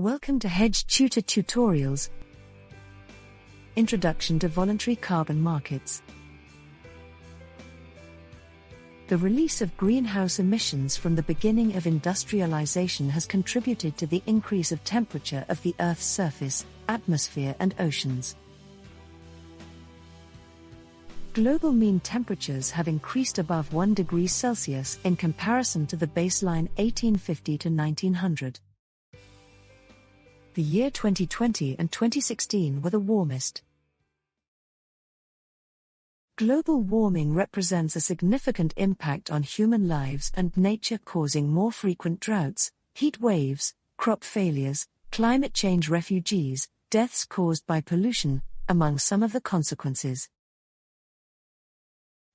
Welcome to Hedge Tutor Tutorials. Introduction to Voluntary Carbon Markets. The release of greenhouse emissions from the beginning of industrialization has contributed to the increase of temperature of the Earth's surface, atmosphere and oceans. Global mean temperatures have increased above 1 degree Celsius in comparison to the baseline 1850 to 1900. The year 2020 and 2016 were the warmest. Global warming represents a significant impact on human lives and nature, causing more frequent droughts, heat waves, crop failures, climate change refugees, deaths caused by pollution, among some of the consequences.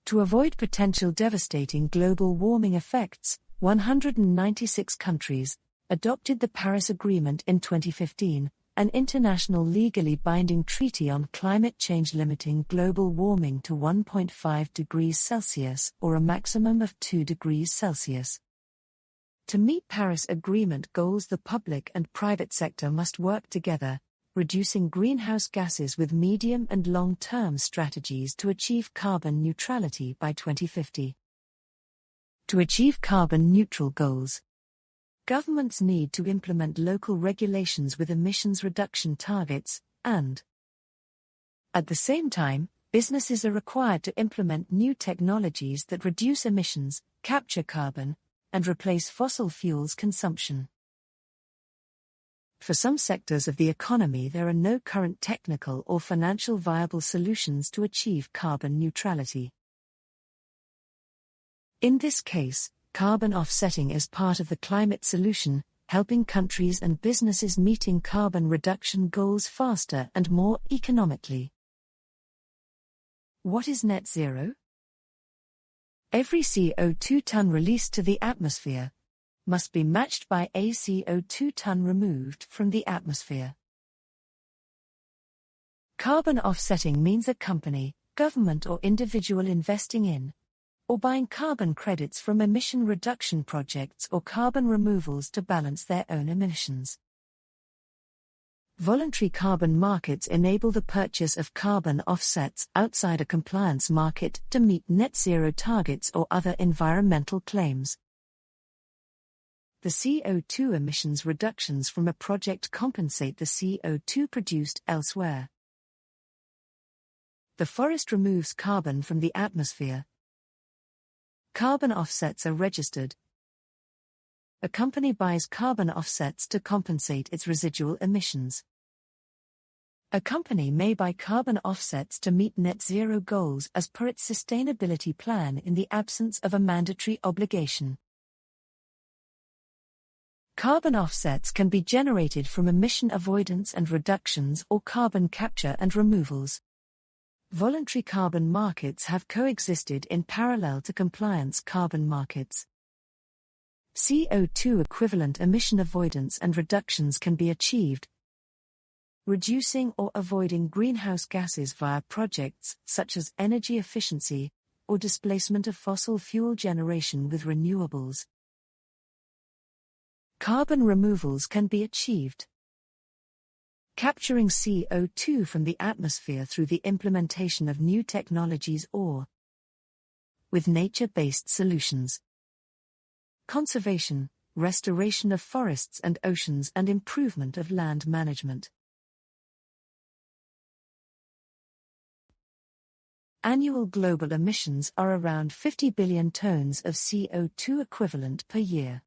To avoid potential devastating global warming effects, 196 countries adopted the Paris Agreement in 2015, an international legally binding treaty on climate change limiting global warming to 1.5 degrees Celsius or a maximum of 2 degrees Celsius. To meet Paris Agreement goals, the public and private sector must work together, reducing greenhouse gases with medium and long-term strategies to achieve carbon neutrality by 2050. To achieve carbon neutral goals, governments need to implement local regulations with emissions reduction targets, and at the same time, businesses are required to implement new technologies that reduce emissions, capture carbon, and replace fossil fuels consumption. For some sectors of the economy, there are no current technical or financial viable solutions to achieve carbon neutrality. In this case, carbon offsetting is part of the climate solution, helping countries and businesses meeting carbon reduction goals faster and more economically. What is net zero? Every CO2 ton released to the atmosphere must be matched by a CO2 ton removed from the atmosphere. Carbon offsetting means a company, government or individual investing in or buying carbon credits from emission reduction projects or carbon removals to balance their own emissions. Voluntary carbon markets enable the purchase of carbon offsets outside a compliance market to meet net zero targets or other environmental claims. The CO2 emissions reductions from a project compensate the CO2 produced elsewhere. The forest removes carbon from the atmosphere. Carbon offsets are registered. A company buys carbon offsets to compensate its residual emissions. A company may buy carbon offsets to meet net zero goals as per its sustainability plan in the absence of a mandatory obligation. Carbon offsets can be generated from emission avoidance and reductions or carbon capture and removals. Voluntary carbon markets have coexisted in parallel to compliance carbon markets. CO2 equivalent emission avoidance and reductions can be achieved, reducing or avoiding greenhouse gases via projects such as energy efficiency or displacement of fossil fuel generation with renewables. Carbon removals can be achieved capturing CO2 from the atmosphere through the implementation of new technologies or with nature-based solutions. Conservation, restoration of forests and oceans and improvement of land management. Annual global emissions are around 50 billion tons of CO2 equivalent per year.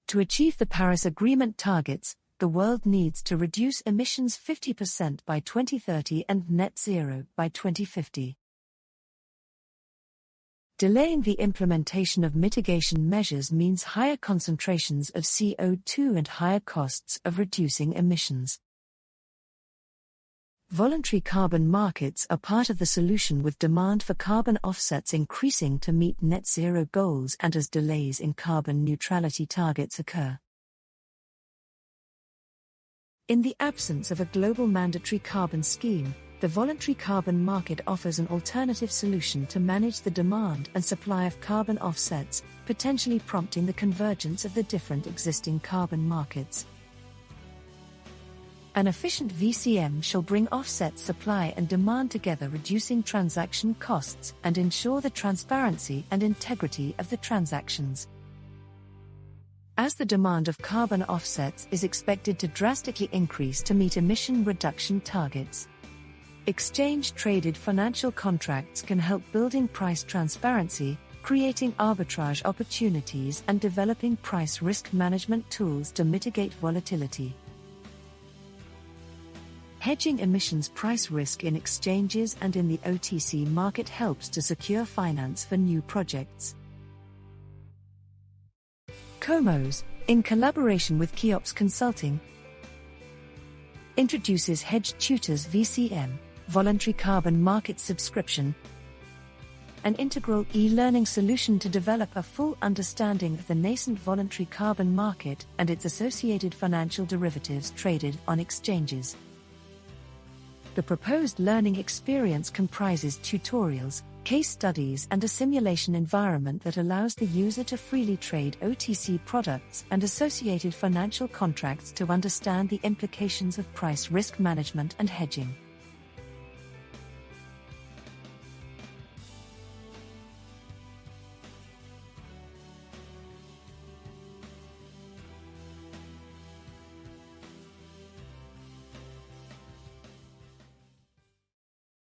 To achieve the Paris Agreement targets, the world needs to reduce emissions 50% by 2030 and net zero by 2050. Delaying the implementation of mitigation measures means higher concentrations of CO2 and higher costs of reducing emissions. Voluntary carbon markets are part of the solution, with demand for carbon offsets increasing to meet net zero goals and as delays in carbon neutrality targets occur. In the absence of a global mandatory carbon scheme, the voluntary carbon market offers an alternative solution to manage the demand and supply of carbon offsets, potentially prompting the convergence of the different existing carbon markets. An efficient VCM shall bring offset supply and demand together, reducing transaction costs and ensure the transparency and integrity of the transactions. As the demand of carbon offsets is expected to drastically increase to meet emission reduction targets, exchange-traded financial contracts can help building price transparency, creating arbitrage opportunities and developing price risk management tools to mitigate volatility. Hedging emissions price risk in exchanges and in the OTC market helps to secure finance for new projects. Comos, in collaboration with Keops Consulting, introduces Hedge Tutors VCM, Voluntary Carbon Market Subscription, an integral e-learning solution to develop a full understanding of the nascent voluntary carbon market and its associated financial derivatives traded on exchanges. The proposed learning experience comprises tutorials, case studies, and a simulation environment that allows the user to freely trade OTC products and associated financial contracts to understand the implications of price risk management and hedging.